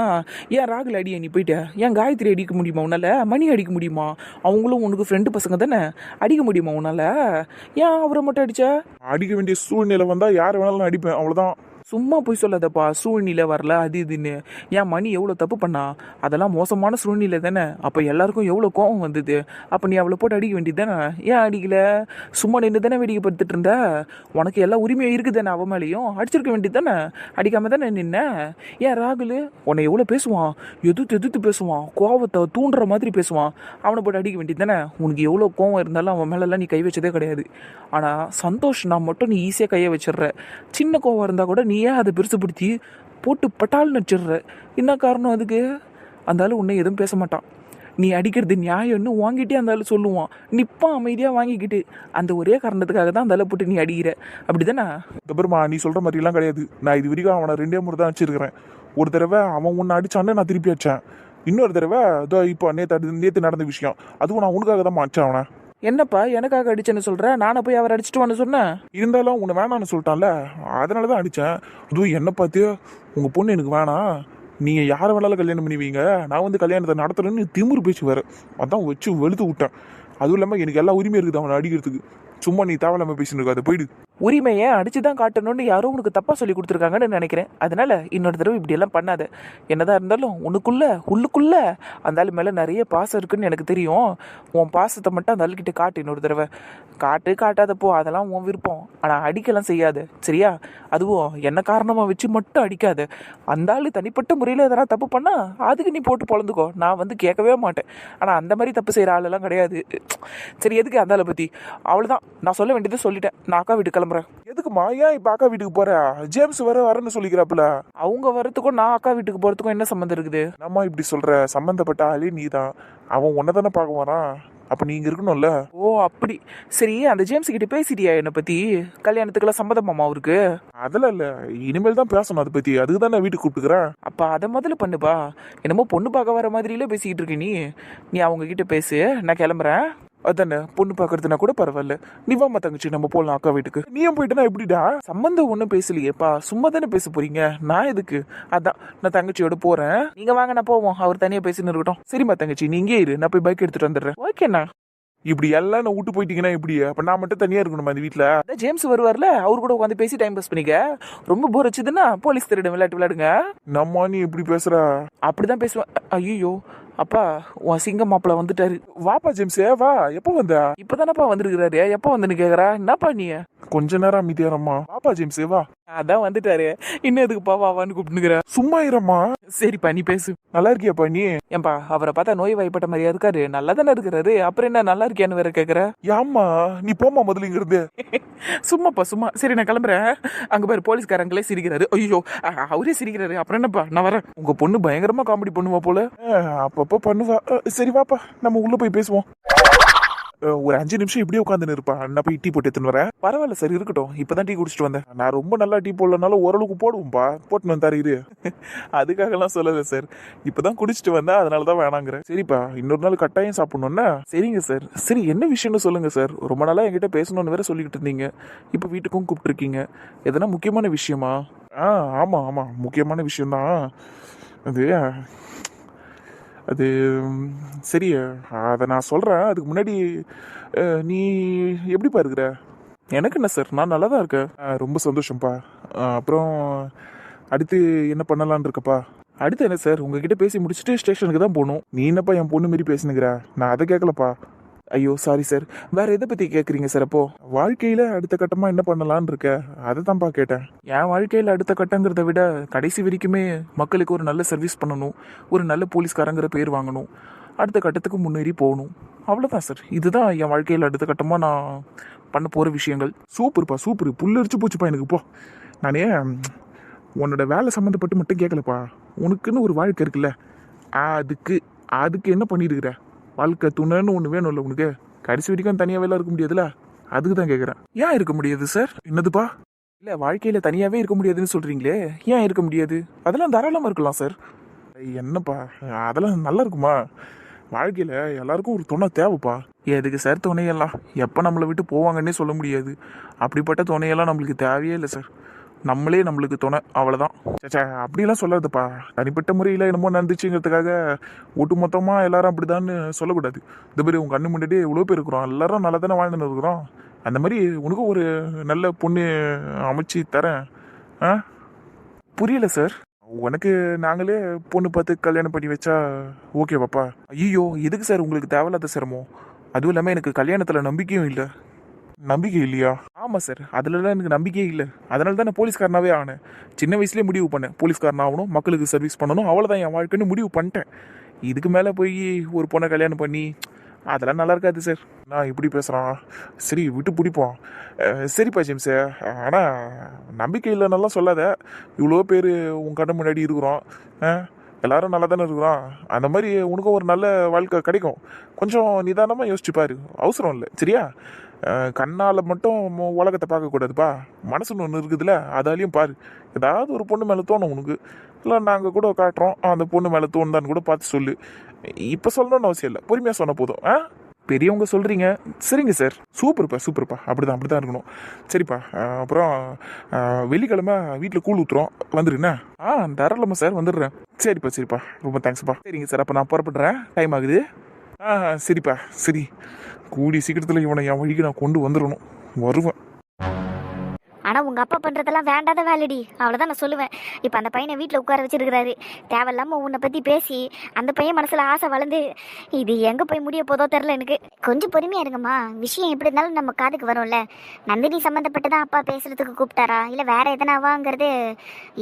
ஏன் ராகுல் அடியா நீ போயிட்ட? ஏன் காயத்ரி அடிக்க முடியுமா உன்னால? மணி அடிக்க முடியுமா? அவங்களும் உனக்கு ஃப்ரெண்டு பசங்க தானே, அடிக்க முடியுமா உன்னால? ஏன் அவரை மட்டும் அடிச்ச?
அடிக்க வேண்டிய சூழ்நிலை வந்தா யாரை வேணாலும் அடிப்பேன், அவ்வளவுதான்.
சும்மா போய் சொல்லாதப்பா. சூழ்நிலை வரல அது இதுன்னு. ஏன் மணி எவ்வளோ தப்பு பண்ணா? அதெல்லாம் மோசமான சூழ்நிலை தானே. அப்போ எல்லாருக்கும் எவ்வளோ கோவம் வந்தது. அப்போ நீ அவளை போட்டு அடிக்க வேண்டியது தானே. ஏன் அடிக்கல? சும்மா நின்று தானே வேடிக்கை படுத்துட்டு இருந்த. உனக்கு எல்லா உரிமையும் இருக்குது தானே, அவன் மேலேயும் அடிச்சிருக்க வேண்டியது தானே. அடிக்காம தானே நின்ன. ஏன் ராகுல் உன்னை எவ்வளோ பேசுவான், எதிர்த்து பேசுவான், கோவத்தை தூண்டுற மாதிரி பேசுவான். அவனை போட்டு அடிக்க வேண்டியது தானே. உனக்கு எவ்வளோ கோவம் இருந்தாலும் அவன் மேலெல்லாம் நீ கை வச்சதே கிடையாது. ஆனால் சந்தோஷ் நான் மட்டும் நீ ஈஸியாக கையை வச்சிடுற. சின்ன கோவம் இருந்தால் கூட நீ ஏன் அதை பெருசுப்படுத்தி போட்டு பட்டால் நடிச்சிடுற? என்ன காரணம் அதுக்கு? அந்த ஆள் உன்னை எதுவும் பேச மாட்டான். நீ அடிக்கிறது நியாயம்னு வாங்கிட்டே அந்த ஆள் சொல்லுவான். நிப்பான் அமைதியாக வாங்கிக்கிட்டு. அந்த ஒரே காரணத்துக்காக தான் அந்த ஆளை போட்டு நீ அடிக்கிற. அப்படி தானே?
அப்புறமா நீ சொல்ற மாதிரிலாம் கிடையாது. நான் இது வரைக்கும் அவனை 2 முறை தான் அடிச்சிருக்கிறேன். ஒரு தடவை அவன் உன்னை அடிச்சான்னு நான் திருப்பி அடிச்சேன். இன்னொரு தடவை இப்போ நேற்று நடந்த விஷயம், அதுவும் நான் உனக்காக தான் அடிச்சேன் அவனை.
என்னப்பா எனக்காக அடிச்சேன்னு சொல்ற? நானே போய் அவரை அடிச்சுட்டு வான்னு சொன்னேன்.
இருந்தாலும் உன்னை வேணான்னு சொல்லிட்டான்ல, அதனால தான் அடித்தேன். அதுவும் என்ன பார்த்து உங்கள் பொண்ணு எனக்கு வேணாம், நீங்கள் யாரை வேணாலும் கல்யாணம் பண்ணுவீங்க, நான் வந்து கல்யாணத்தை நடத்துறேன்னு திமிரு பேச்சு வேறு. அதான் வச்சு வெளுத்து விட்டேன். அதுவும் இல்லாமல் எனக்கு எல்லா உரிமையும் இருக்குது அவனை அடிக்கிறதுக்கு. சும்மா நீ தேவையில்லாமல் பேசின்னு இருக்காது, போயிடு.
உரிமையை அடிச்சு தான் காட்டணும்னு யாரோ உனக்கு தப்பாக சொல்லி கொடுத்துருக்காங்கன்னு நினைக்கிறேன். அதனால இன்னொரு தடவை இப்படியெல்லாம் பண்ணாத. என்னதான் இருந்தாலும் உள்ளுக்குள்ள அந்த ஆள் மேலே நிறைய பாசம் இருக்குன்னு எனக்கு தெரியும். உன் பாசத்தை மட்டும் அந்த ஆளுக்கிட்ட காட்டு. இன்னொரு தடவை காட்டாதப்போ அதெல்லாம் உன் விருப்பம். ஆனால் அடிக்கலாம் செய்யாத, சரியா? அதுவும் என்ன காரணமாக வச்சு மட்டும் அடிக்காத. அந்த ஆள் தனிப்பட்ட முறையில் எதனா தப்பு பண்ணா அதுக்கு நீ போட்டு பொழந்துக்கோ, நான் வந்து கேட்கவே மாட்டேன். ஆனால் அந்த மாதிரி தப்பு செய்கிற ஆளெல்லாம் கிடையாது. சரி, எதுக்கு அந்த ஆளை பற்றி? அவ்வளோதான், நான் சொல்ல வேண்டியதை சொல்லிட்டேன். நான் அக்கா வீட்டுக்கு கிளம்புறேன்.
எதுக்குமா? ஏன் இப்போ அக்கா வீட்டுக்கு போற? ஜேம்ஸ் வரேன்னு சொல்லிக்கிறாப்புல.
அவங்க வரத்துக்கும் நான் அக்கா வீட்டுக்கு போகிறதுக்கும் என்ன சம்மந்தம் இருக்குது?
நம்ம இப்படி சொல்ற? சம்பந்தப்பட்ட ஆளே நீ தான். அவன் உன்னை தானே பார்க்க வரான். அப்போ நீங்க இருக்கணும்ல.
ஓ அப்படி. சரி, அந்த ஜேம்ஸ் கிட்ட பேசிட்டியா என்னை பற்றி? கல்யாணத்துக்கெல்லாம் சம்மதமாமா அவருக்கு?
அதெல்லாம் இல்லை, இனிமேல் தான் பேசணும் அதை பற்றி. அதுக்கு தான் நான் வீட்டுக்கு கூப்பிட்டுக்கிறேன்.
அப்போ அதை முதல்ல பண்ணுப்பா. என்னமோ பொண்ணு பார்க்க வர மாதிரிலே பேசிக்கிட்டு இருக்க நீ அவங்க கிட்ட பேசு. நான் கிளம்புறேன்.
அதானே, பொண்ணு பார்க்கறதுனா கூட பரவாயில்ல. நீ வாமா தங்கச்சி, நம்ம போகலாம் அக்கா வீட்டுக்கு. நீயும் போயிட்டுனா எப்படிடா?
சம்பந்தம் ஒன்றும் பேசலையேப்பா, சும்மா தானே பேச போறீங்க. நான் எதுக்கு? அதான் நான் தங்கச்சியோட போறேன். நீங்க வாங்க, நான் போவோம். அவர் தனியாக பேசின்னு இருக்கட்டும்.
சரிம்மா தங்கச்சி, நீ இங்கே இரு, நான் போய் பைக் எடுத்துட்டு வந்துடுறேன்.
ஓகேண்ணா.
இப்படி எல்லாம் நான் விட்டு போயிட்டீங்கன்னா எப்படி? அப்ப நான் மட்டும் தனியா இருக்கணுமா இந்த வீட்டுல?
அதான் ஜேம்ஸ் வருவார்ல, அவர் கூட உட்காந்து பேசி டைம் பாஸ் பண்ணிக்க. ரொம்ப போர் வச்சுதுன்னா போலீஸ் திருடன் விளையாடுங்க.
நம்ம நீ எப்படி பேசுற?
அப்படிதான் பேசுவேன். ஐயோ அப்பா, உன் சிங்க மாப்பிள்ள வந்துட்டாரு.
வாப்பா ஜேம்ஸே வா. எப்போ வந்த?
இப்பதானப்பா வந்திருக்கிறாரு. எப்போ வந்துன்னு கேக்குறா? என்னப்பா நீ?
கொஞ்ச நேரம் அமைதியாரம்மா. வாப்பா ஜேம்ஸே வா.
அதான் வந்துட்டாரு, இன்னும் எதுக்குப்பா வாவான்னு கூப்பிட்டுக்கிற?
சும்மா இரம்மா.
சரிப்பா நீ பேசு.
நல்லா இருக்கியாப்பா நீ?
ஏன்பா அவரை பார்த்தா நோய் வாய்ப்பட்ட மாதிரியா இருக்காரு? நல்லா தானே இருக்கிறாரு, அப்புறம் என்ன நல்லா இருக்கியான்னு வேற கேக்குற?
ஏம்மா நீ போமா முதல்ல இங்க இருந்து.
சும்மாப்பா சும்மா. சரி நான் கிளம்புறேன். அங்க பாரு போலீஸ்காரங்களே சிரிக்கிறாரு. ஐயோ அவரே சிரிக்கிறாரு, அப்புறம் என்னப்பா நான் வரேன். உங்க பொண்ணு பயங்கரமா காமெடி பண்ணுவா போல.
அப்பப்போ பண்ணுவா. சரி வாப்பா நம்ம உள்ள போய் பேசுவோம். ஒரு 5 நிமிஷம் இப்படியே உட்காந்துன்னு இருப்பா. நான் போய் டீ போட்டு எடுத்துன்னு வரேன்.
பரவாயில்ல சார், இருக்கட்டும். இப்பதான் டீ குடிச்சிட்டு வந்தேன்.
நான் ரொம்ப நல்லா டீ போடலனாலும் ஓரளவுக்கு போடுவோம்ப்பா. போட்டுன்னு வந்தாரு இரு. அதுக்காகலாம் சொல்லலை சார். இப்பதான் குடிச்சிட்டு வந்தேன், அதனால தான் வேணாங்கிறேன். சரிப்பா இன்னொரு நாள் கட்டாயம் சாப்பிடணும்னா? சரிங்க சார். சரி என்ன விஷயம்னு சொல்லுங்க சார். ரொம்ப நாளா என்கிட்ட பேசணும்னு வேற சொல்லிக்கிட்டு இருந்தீங்க. இப்போ வீட்டுக்கும் கூப்பிட்டுருக்கீங்க. எதனா முக்கியமான விஷயமா? ஆமாம் ஆமாம் முக்கியமான விஷயம்தான். அது அது சரி அதை நான் சொல்கிறேன். அதுக்கு முன்னாடி நீ எப்படிப்பா இருக்கிற?
எனக்கு என்ன சார், நான் நல்லா தான் இருக்கேன்.
ரொம்ப சந்தோஷம்ப்பா. அப்புறம் அடுத்து என்ன பண்ணலான்னு இருக்கப்பா?
அடுத்து என்ன சார், உங்ககிட்ட பேசி முடிச்சுட்டு ஸ்டேஷனுக்கு தான் போகணும்.
நீ என்னப்பா என் பொண்ணு மாரி பேசுனுங்கிற? நான் அதை கேட்கலப்பா.
ஐயோ சாரி சார். வேற எதை பத்தி கேக்குறீங்க சார்? அப்போ
வாழ்க்கையில அடுத்த கட்டமா என்ன பண்ணலான்னு இருக்க, அதை தான்ப்பா கேட்டேன்.
என் வாழ்க்கையில அடுத்த கட்டங்கிறத விட கடைசி வரைக்குமே மக்களுக்கு ஒரு நல்ல சர்வீஸ் பண்ணணும், ஒரு நல்ல போலீஸ்காரங்கிற பேர் வாங்கணும், அடுத்த கட்டத்துக்கு முன்னேறி போகணும். அவ்வளோதான் சார். இதுதான் என் வாழ்க்கையில் அடுத்த கட்டமாக நான் பண்ண போகிற விஷயங்கள்.
சூப்பர்ப்பா சூப்பர். புல்லரிச்சு போச்சுப்பா எனக்கு. போ. நானே உன்னோட வேலை சம்மந்தப்பட்டு மட்டும் கேட்கலப்பா. உனக்குன்னு ஒரு வாழ்க்கை இருக்குல்ல, அதுக்கு அதுக்கு என்ன பண்ணியிருக்கிற? வாழ்க்கை துணைன்னு ஒன்று வேணும்ல உனக்கு. கடைசி வரைக்கும் தனியாகவே இருக்க முடியாதுல்ல, அதுக்கு தான் கேட்குறேன்.
ஏன் இருக்க முடியாது சார்?
என்னதுப்பா?
இல்லை வாழ்க்கையில் தனியாகவே இருக்க முடியாதுன்னு சொல்கிறீங்களே, ஏன் இருக்க முடியாது? அதெல்லாம் தாராளமாக இருக்கலாம் சார்.
என்னப்பா அதெல்லாம் நல்லா இருக்குமா? வாழ்க்கையில் எல்லாருக்கும் ஒரு துணை தேவைப்பா.
எதுக்கு சார் துணையெல்லாம்? எப்போ நம்மளை விட்டு போவாங்கன்னே சொல்ல முடியாது. அப்படிப்பட்ட துணையெல்லாம் நம்மளுக்கு தேவையே இல்லை சார். நம்மளே நம்மளுக்கு துணை, அவ்வளோதான்.
சேச்சா அப்படிலாம் சொல்லாதுப்பா. தனிப்பட்ட முறையில் என்னமோ நடந்துச்சுங்கிறதுக்காக ஒட்டு மொத்தமாக எல்லாரும் அப்படிதான்னு சொல்லக்கூடாது. இந்த மாதிரி உங்கள் கண்ணு முன்னாடியே எவ்வளோ பேர் இருக்கிறோம், எல்லாரும் நல்லா தானே வாழ்ந்துன்னு இருக்கிறோம். அந்த மாதிரி உனக்கும் ஒரு நல்ல பொண்ணு அமைச்சு தரேன்.
புரியல சார்.
உனக்கு நாங்களே பொண்ணு பார்த்து கல்யாணம் பண்ணி வச்சா ஓகேவாப்பா?
ஐயோ எதுக்கு சார் உங்களுக்கு தேவையில்லாத சிரமம்? அதுவும் இல்லாமல் எனக்கு கல்யாணத்தில் நம்பிக்கையும் இல்லை.
நம்பிக்கை இல்லையா?
ஆமாம் சார், அதுலலாம் எனக்கு நம்பிக்கையே இல்லை. அதனால தான் நான் போலீஸ்காரனாகவே ஆனேன். சின்ன வயசுலேயே முடிவு பண்ணேன், போலீஸ்காரன் ஆகணும், மக்களுக்கு சர்வீஸ் பண்ணணும், அவ்வளோதான் என் வாழ்க்கைன்னு முடிவு பண்ணிட்டேன். இதுக்கு மேலே போய் ஒரு பொண்ணை கல்யாணம் பண்ணி அதெல்லாம் நல்லா இருக்காது சார்.
நான் இப்படி பேசுகிறான். சரி விட்டு பிடிப்போம். சரிப்பா ஜேம்ஸு, ஆனால் நம்பிக்கை இல்லைன்னால சொல்லாத. இவ்வளோ பேர் உன் கண்ணு முன்னாடி இருக்கிறோம், எல்லாரும் நல்லா தானே இருக்கிறோம். அந்த மாதிரி உனக்கும் ஒரு நல்ல வாழ்க்கை கிடைக்கும். கொஞ்சம் நிதானமாக யோசிச்சுப்பாரு, அவசரம் இல்லை சரியா? கண்ணால் மட்டும் உலகத்தை பார்க்கக்கூடாதுப்பா. மனசுன்னு ஒன்று இருக்குதுல்ல, அதாலையும் பாரு. ஏதாவது ஒரு பொண்ணு மேலே தோணும் உனக்கு, இல்லை நாங்கள் கூட காட்டுறோம், அந்த பொண்ணு மேலே தோணுதான்னு கூட பார்த்து சொல்லு. இப்போ சொல்லணும்னு அவசியம் இல்லை, பொறுமையாக சொன்ன போதும்.
பெரியவங்க சொல்கிறீங்க. சரிங்க சார்.
சூப்பர்ப்பா சூப்பர்ப்பா. அப்படிதான் இருக்கணும். சரிப்பா அப்புறம் வெள்ளிக்கிழமை வீட்டில் கூழ் ஊற்றுறோம், வந்துடுண்ணே.
தாராளமாக சார், வந்துடுறேன்.
சரிப்பா ரொம்ப தேங்க்ஸ்ப்பா.
சரிங்க சார், அப்போ நான் புறப்படுறேன், டைம் ஆகுது.
சரிப்பா சரி. கூடி சீக்கிரத்தில் இவனை என் வழிக்கு நான் கொண்டு வந்துடணும், வருவேன்.
ஆனால் உங்கள் அப்பா பண்ணுறதெல்லாம் வேண்டாத வேலைடி, அவ்வளோதான் நான் சொல்லுவேன். இப்போ அந்த பையனை வீட்டில் உட்கார வச்சிருக்கிறாரு. தேவையில்லாமல் உன்னை பற்றி பேசி அந்த பையன் மனசில் ஆசை வளர்ந்து இது எங்கே போய் முடிய போதோ தெரில எனக்கு. கொஞ்சம் பொறுமையாக இருங்கம்மா, விஷயம் எப்படி இருந்தாலும் நம்ம காதுக்கு வரும்ல. நந்தினி சம்மந்தப்பட்டு தான் அப்பா பேசுகிறதுக்கு கூப்பிட்டாரா இல்லை வேற எதனாவாங்கிறது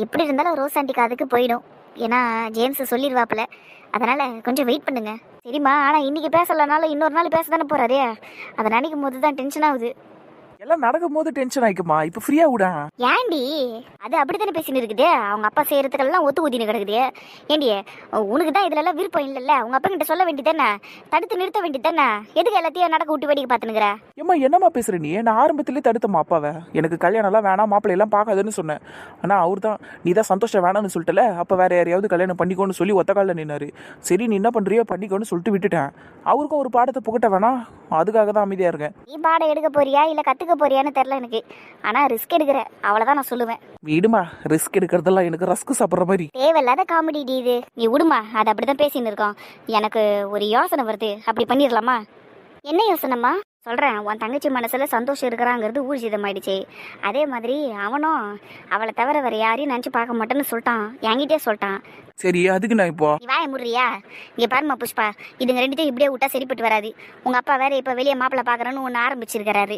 எப்படி இருந்தாலும் ரோஸ் ஆண்டி காதுக்கு போயிடும். ஏன்னா ஜேம்ஸ் சொல்லிடுவாப்புல, அதனால் கொஞ்சம் வெயிட் பண்ணுங்க சரிம்மா. ஆனால் இன்றைக்கி பேசலைனாலும் இன்னொரு நாள் பேச தானே போகிறாரே, அதை நினைக்கும் போது தான் டென்ஷன் ஆகுது.
எல்லாம் நடக்கும் போது டென்ஷன் ஆயிக்குமா, இப்போ ஃப்ரீயா விடா.
ஏண்டி அது அப்படித்தானே பேசின்னு இருக்குது, அவங்க அப்பா செய்யறதுக்கெல்லாம் ஒத்து ஊதினு கிடக்குது. ஏண்டி உனக்கு தான் இதுல எல்லாம் விருப்பம் இல்லைல்ல, உங்க அப்பா கிட்ட சொல்ல வேண்டியதானே, தடுத்து நிறுத்த வேண்டியதானே, எதுக்கு எல்லாத்தையும் நடக்க விட்டு வேடிக்கை பார்த்துனுங்கிற?
ஏம்மா என்னம்மா பேசுற நீ? நான் ஆரம்பத்திலே தடுத்தம்மா அப்பாவை, எனக்கு கல்யாணம்லாம் வேணாம், மாப்பிள்ளை எல்லாம் பார்க்காதுன்னு சொன்னேன். ஆனால் அவர் தான் நீ தான் சந்தோஷம் வேணாம்னு சொல்லிட்டல, அப்போ வேற யாரையாவது கல்யாணம் பண்ணிக்கோன்னு சொல்லி ஒத்த காலில் நின்னாரு. சரி நீ என்ன பண்றியோ பண்ணிக்கோன்னு சொல்லிட்டு விட்டுட்டேன். அவருக்கும் ஒரு பாடத்தை புகட்ட வேணாம், அதுக்காக தான் அமைதியா இருக்கேன்.
நீ பாடம் எடுக்க போறியா இல்லை கற்றுக்க போறியான்னு தெரில எனக்கு, ஆனால் ரிஸ்க் எடுக்கிற, அவ்வளோதான் நான் சொல்லுவேன்.
விடுமா, ரிஸ்க் எடுக்கிறதெல்லாம் எனக்கு ரஸ்க் சாப்பிட்ற மாதிரி.
தேவையில்லாத காமெடி இது, நீ விடுமா, அது அப்படி தான் பேசின்னு இருக்கோம். எனக்கு ஒரு யோசனை வருது, அப்படி பண்ணிடலாமா? என்ன யோசனைம்மா? சொல்கிறேன், உன் தங்கச்சி மனசில் சந்தோஷம் இருக்கிறாங்கிறது ஊர்ஜிதமாயிடுச்சு. அதே மாதிரி அவனும் அவளை தவிர வேறு யாரையும் நினச்சி பார்க்க மாட்டேன்னு சொல்லிட்டான், என்கிட்டே சொல்லிட்டான்.
சரி அதுக்கு நான் இப்போ
நீ வாய முடுறியா? இங்கே பாருமா புஷ்பா, இதுங்க ரெண்டுத்தையும் இப்படியே விட்டா சரிப்பட்டு வராது. உங்கள் அப்பா வேற இப்போ வெளியே மாப்பிள்ளை பார்க்குறேன்னு ஒன்று ஆரம்பிச்சிருக்கிறாரு.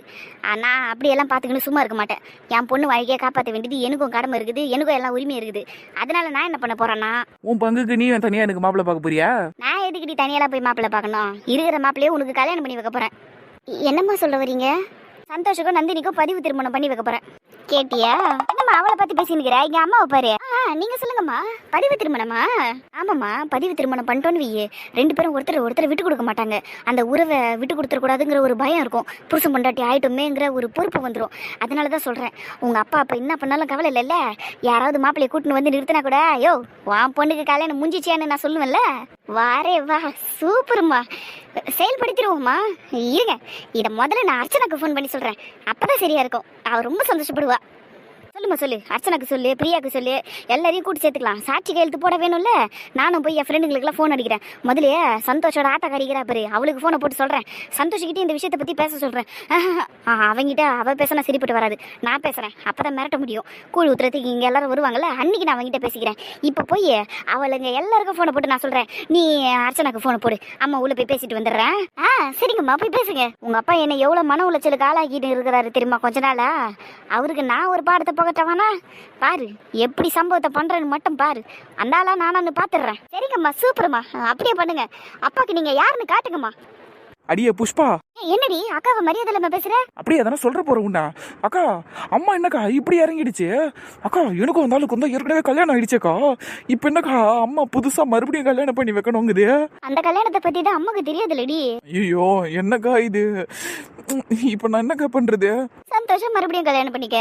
நான் அப்படியெல்லாம் பார்த்துக்கின்னு சும்மா இருக்க மாட்டேன். என் பொண்ணு வாழ்க்கையை காப்பாற்ற வேண்டியது எனக்கும் கடமை இருக்குது, எனக்கும் எல்லாம் உரிமை இருக்குது. அதனால நான் என்ன பண்ண போகிறேன்னா,
உன் பங்குக்கு நீ தனியாக எனக்கு மாப்பிள்ளை பார்க்க போறியா?
நான் எதுக்கிட்டி தனியெல்லாம் போய் மாப்பிள்ளை பார்க்கணும்? இருக்கிற மாப்பிள்ளையே உனக்கு கல்யாணம் பண்ணி வைக்க போகிறேன். என்னம்மா சொல்ல வரீங்க? சந்தோஷுக்கும் நந்தினிக்கும் பதிவு திருமணம் பண்ணி வைக்க போகிறேன். கேட்டியா? என்னம்மா அவளை பற்றி பேசினுக்கிற? இங்கே அம்மாவை பாரு. நீங்கள் சொல்லுங்கம்மா. பதிவு திருமணமா? ஆமாம்மா, பதிவு திருமணம் பண்ணிட்டோன்னு வையே, ரெண்டு பேரும் ஒருத்தர் விட்டு கொடுக்க மாட்டாங்க. அந்த உறவை விட்டு கொடுத்துடக்கூடாதுங்கிற ஒரு பயம் இருக்கும். புருஷன் பொண்டாட்டி ஆயிட்டோமேங்கிற ஒரு பொறுப்பு வந்துடும். அதனால தான் சொல்கிறேன், உங்கள் அப்பா அப்போ என்ன பண்ணாலும் கவலை இல்லைல்ல. யாராவது மாப்பிள்ளையை கூட்டின்னு வந்து நிறுத்தினா கூட, யோ உன் பொண்ணுக்கு கல்யாணம் முடிஞ்சிச்சியான்னு நான் சொல்லுவேன்ல. வாரே வா, சூப்பர்மா, செயல்படுத்திடுவோம்மா. இருங்க, இதை முதல்ல நான் அர்ச்சனாக்கு ஃபோன் பண்ணி சொல்கிறேன். அப்போ தான் சரியாக இருக்கும். அவள் ரொம்ப சந்தோஷப்படுவா. சொல்லுமா சொல்லு, அர்ச்சனாக்கு சொல்லு, பிரியாவுக்கு சொல்லு, எல்லாரையும் கூட்டி சேர்த்துக்கலாம். சாட்சி கையெழுத்து போட வேணும்ல. நானும் போய் என் ஃப்ரெண்டுங்களுக்குலாம் ஃபோன் அடிக்கிறேன். முதலே சந்தோஷோட ஆட்டா கறிக்கிறா பாரு, அவளுக்கு ஃபோனை போட்டு சொல்கிறேன். சந்தோஷிக்கிட்டே இந்த விஷயத்தை பற்றி பேச சொல்கிறேன். அவங்ககிட்ட அவள் பேசினா சரிப்பட்டு வராது, நான் பேசுகிறேன். அப்போ தான் மிரட்ட முடியும். கூழ் ஊத்துறதுக்கு இங்கே எல்லாரும் வருவாங்கல்ல, அன்றைக்கி நான் அவங்ககிட்ட பேசிக்கிறேன். இப்போ போய் அவளுங்க எல்லாருக்கும் ஃபோனை போட்டு நான் சொல்கிறேன், நீ அர்ச்சனாக்கு ஃபோனை போடு, அம்மா உள்ள போய் பேசிட்டு வந்துடுறேன். சரிங்கம்மா, போய் பேசுங்க. உங்கள் அப்பா என்னை எவ்வளோ மன உளைச்சலுக்கு ஆளாக்கிட்டு இருக்கிறாரு தெரியுமா? கொஞ்ச நாளா அவருக்கு நான் ஒரு பாடத்தை போகட்டவானா பாரு, எப்படி சம்பவத்தை பண்றேன்னு மட்டும் பாரு. அந்த ஆளா நானு பாத்துடுறேன். சரிங்கம்மா, சூப்பர்மா, அப்படியே பண்ணுங்க. அப்பாக்கு நீங்க யாருன்னு காட்டுங்கம்மா.
அடியே புஷ்பா,
என்னடி அக்காவை மரியாதை இல்லாம பேசுற?
அப்படியே எதனா சொல்ற போற உண்டா? அக்கா அம்மா என்னக்கா இப்படி இறங்கிடுச்சு? அக்கா எனக்கும் வந்தாலும் கொஞ்சம் ஏற்கனவே கல்யாணம் ஆயிடுச்சேக்கா. இப்போ என்னக்கா அம்மா புதுசா மறுபடியும் கல்யாணம் பண்ணி வைக்கணுங்குது?
அந்த கல்யாணத்தை பத்தி தான் அம்மாக்கு தெரியாதுலடி.
ஐயோ என்னக்கா இது, இப்போ நான் என்னக்கா பண்றது?
சந்தோஷம், மறுபடியும் கல்யாணம் பண்ணிக்க.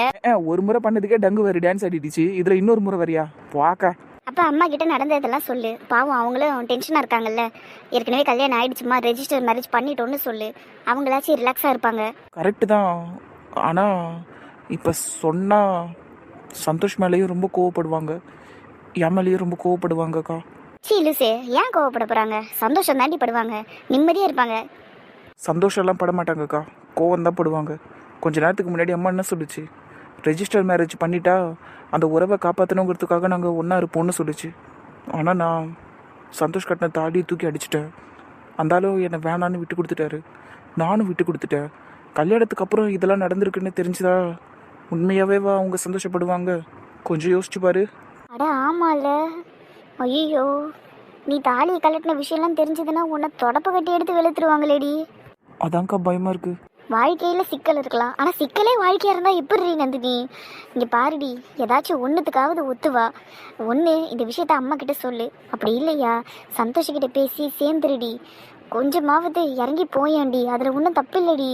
ஒரு முறை பண்ணதுக்கே டங்கு வேறு டான்ஸ் ஆடிடுச்சு, இதுல இன்னொரு முறை வரியா? வாக்கா.
அப்ப அம்மா கிட்ட நடந்ததெல்லாம் சொல்லு. பாவம், அவங்களும் டென்ஷனா இருக்காங்கல்ல. ஏற்கனவே கல்யாணம் ஆயிடுச்சுமா, ரெஜிஸ்டர் மேரேஜ் பண்ணிட்டோன்னு சொல்லு. அவங்களாச்சும் ரிலாக்ஸா இருப்பாங்க.
கரெக்டு தான், ஆனா இப்போ சொன்னா சந்தோஷ் மேலேயும் ரொம்ப கோவப்படுவாங்க, என் மேலேயும் ரொம்ப கோவப்படுவாங்கக்கா.
லூசே, ஏன் கோவப்பட போறாங்க? சந்தோஷம் தாண்டி படுவாங்க, நிம்மதியா இருப்பாங்க.
சந்தோஷம்லாம் பட மாட்டாங்கக்கா, கோவம் தான் படுவாங்க. கொஞ்ச நேரத்துக்கு முன்னாடி அம்மா என்ன சொல்லுச்சு, ரெஜிஸ்டர் மேரேஜ் பண்ணிட்டா அந்த உறவை காப்பாற்றணுங்கிறதுக்காக நாங்கள் ஒன்றா இருப்போம்னு சொல்லிச்சு. ஆனால் நான் சந்தோஷ் கட்டின தாடியை தூக்கி அடிச்சிட்டேன். அந்தாலும் என்னை வேணான்னு விட்டு கொடுத்துட்டாரு, நானும் விட்டு கொடுத்துட்டேன். கல்யாணத்துக்கு அப்புறம் இதெல்லாம் நடந்திருக்குன்னு தெரிஞ்சுதா உண்மையாகவே அவங்க சந்தோஷப்படுவாங்க? கொஞ்சம் யோசிச்சு பாரு.
அட ஆமால, ஐயோ, நீ தாலியை கலட்டின விஷயம்லாம் தெரிஞ்சதுன்னா உன்னை தொடப்ப கட்டி எடுத்து வெளுத்துருவாங்களேடி.
அதான்க்கா பயமாக இருக்குது.
வாழ்க்கையில் சிக்கல் இருக்கலாம், ஆனால் சிக்கலே வாழ்க்கையாக இருந்தால் எப்படி நந்தினி? இங்கே பாருடி, ஏதாச்சும் ஒன்றுத்துக்காவது ஒத்துவா. ஒன்று இந்த விஷயத்த அம்மா கிட்ட சொல்லு, அப்படி இல்லையா சந்தோஷக்கிட்ட பேசி சேர்ந்துருடி. கொஞ்சமாவது இறங்கி போயாண்டி, அதில் ஒன்றும் தப்பு இல்லடி.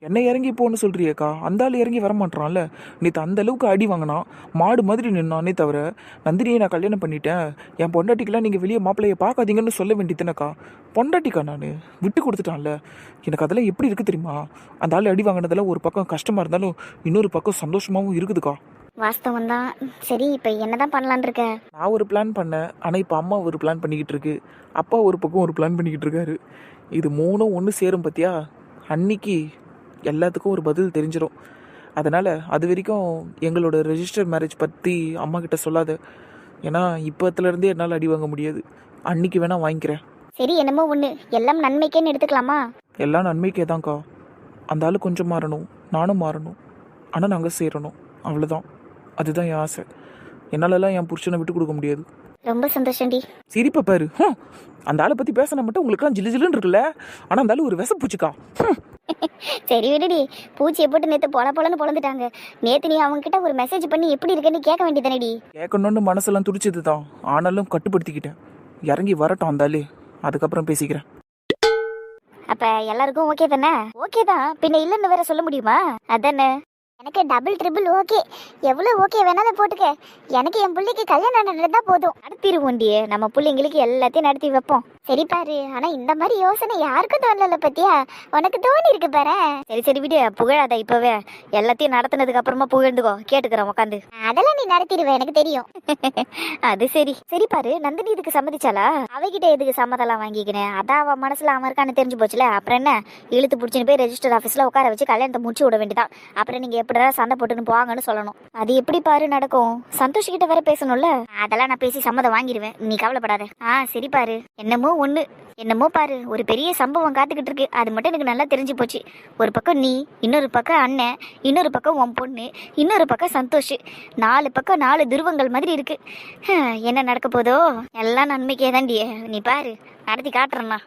என்ன இறங்கி போன்னு சொல்றியேக்கா? அந்த ஆள் இறங்கி வரமாட்டான்ல. நேற்று அந்த அளவுக்கு அடி வாங்கினா, மாடு மாதிரி நின்னானே தவிர நந்தினியை நான் கல்யாணம் பண்ணிட்டேன், என் பொண்டாட்டிக்கெல்லாம் நீங்கள் வெளியே மாப்பிள்ளையை பார்க்காதீங்கன்னு சொல்ல வேண்டியதுனக்கா. பொண்டாட்டிக்கா நான் விட்டு கொடுத்துட்டான்ல. எனக்கு அதெல்லாம் எப்படி இருக்குது தெரியுமா? அந்த ஆள் அடி வாங்கினதெல்லாம் ஒரு பக்கம் கஷ்டமாக இருந்தாலும் இன்னொரு பக்கம் சந்தோஷமாகவும் இருக்குதுக்கா.
வாஸ்தவம் தான். சரி, இப்போ என்னதான் பண்ணலான் இருக்க?
நான் ஒரு பிளான் பண்ணேன், ஆனால் இப்போ அம்மா ஒரு பிளான் பண்ணிக்கிட்டு இருக்கு, அப்பா ஒரு பக்கம் ஒரு பிளான் பண்ணிக்கிட்டு இருக்காரு. இது மூணும் ஒன்று சேரும் பார்த்தியா, அன்னைக்கு எல்லாத்துக்கும் ஒரு பதில் தெரிஞ்சிடும். அதனால் அது வரைக்கும் எங்களோட ரெஜிஸ்டர் மேரேஜ் பற்றி அம்மா கிட்ட சொல்லாத. ஏன்னா இப்போத்துலேருந்தே என்னால் அடி வாங்க முடியாது. அன்னைக்கு வேணால் வாங்கிக்கிறேன்.
சரி, என்னமோ ஒன்று, எல்லாம் நன்மைக்கேன்னு எடுத்துக்கலாமா?
எல்லாம் நன்மைக்கே தான்க்கா. அந்த ஆள் கொஞ்சம் மாறணும், நானும் மாறணும், ஆனால் நாங்கள் சேரணும், அவ்வளோதான். அதுதான் என் ஆசை. என்னாலலாம் என் புருஷனை விட்டு கொடுக்க முடியாது.
ரொம்ப சந்தோஷம்டி.
சிரிப்பை பாரு. அந்த ஆளை பற்றி பேசினா மட்டும் உங்களுக்குலாம் ஜில்லு ஜில்லுன்னு இருக்குல்ல, ஆனால் அந்த ஆள் ஒரு விசப்பூச்சிக்கா.
சரி விடுடி, பூச்சியை போட்டு நேற்று பொலன்னு பொழந்துட்டாங்க. நேற்று நீ அவங்ககிட்ட ஒரு மெசேஜ் பண்ணி எப்படி இருக்குன்னு கேட்க வேண்டியதானடி?
கேட்கணுன்னு மனசெல்லாம் துடிச்சது தான், ஆனாலும் கட்டுப்படுத்திக்கிட்டேன். இறங்கி வரட்டும் அந்த ஆளு, அதுக்கப்புறம் பேசிக்கிறேன்.
அப்ப எல்லாருக்கும் ஓகே தானே? ஓகே தான், பின்ன இல்லைன்னு வேற சொல்ல முடியுமா? அதானே, எனக்கு டபுள் ட்ரிபிள் ஓகே, எவ்வளோ ஓகே வேணாலும் போட்டுக்க. எனக்கு என் பிள்ளைக்கு கல்யாணம் நடந்தா போதும். நடத்திடுவோண்டியே, நம்ம பிள்ளைங்களுக்கு எல்லாத்தையும் நடத்தி வைப்போம். சரி பாரு, ஆனா இந்த மாதிரி யோசனை யாருக்கும் தோணல பத்தியா, உனக்கு தோணி இருக்கு பாரு.
சரி சரி விடு, புகழாத இப்பவே. எல்லாத்தையும் நடத்தினதுக்கு அப்புறமா புகழ்ந்துக்கோ, கேட்டுக்கிறேன் உட்காந்து.
அதெல்லாம் நீ நடத்திடுவ, எனக்கு தெரியும்.
அது சரி. சரி பாரு, நந்தினி இதுக்கு சம்மதிச்சாளா?
அவகிட்ட எதுக்கு சம்மதம்லாம் வாங்கிக்கினேன், அதான் அவன் மனசுல அவன் இருக்கான்னு தெரிஞ்சு போச்சுல. அப்புறம் என்ன, இழுத்து பிடிச்சின்னு போய் ரெஜிஸ்டர் ஆஃபீஸ்ல உட்கார வச்சு கல்யாணத்தை முடிச்சு விட வேண்டியதான். அப்புறம் நீங்க எப்படிடா சண்டை போட்டுன்னு போவாங்கன்னு சொல்லணும்.
அது எப்படி பாரு நடக்கும்? சந்தோஷ் கிட்ட வேற பேசணும்ல.
அதெல்லாம் நான் பேசி சம்மதம் வாங்கிடுவேன், நீ கவலைப்படாத.
சரி பாரு. என்னமோ பாரு, ஒரு பெரிய சம்பவம் காத்துக்கிட்டு இருக்கு. அது மட்டும் எனக்கு நல்லா தெரிஞ்சு போச்சு. ஒரு பக்கம் நீ, இன்னொரு பக்கம் அண்ணன், இன்னொரு பக்கம் உன் பொண்ணு, இன்னொரு பக்கம் சந்தோஷ். 4 பக்கம் 4 துருவங்கள் மாதிரி இருக்கு. என்ன நடக்க போதோ எல்லாம் நன்மைக்கே தாண்டி. நீ பாரு, நடத்தி காட்டுறேன்னா.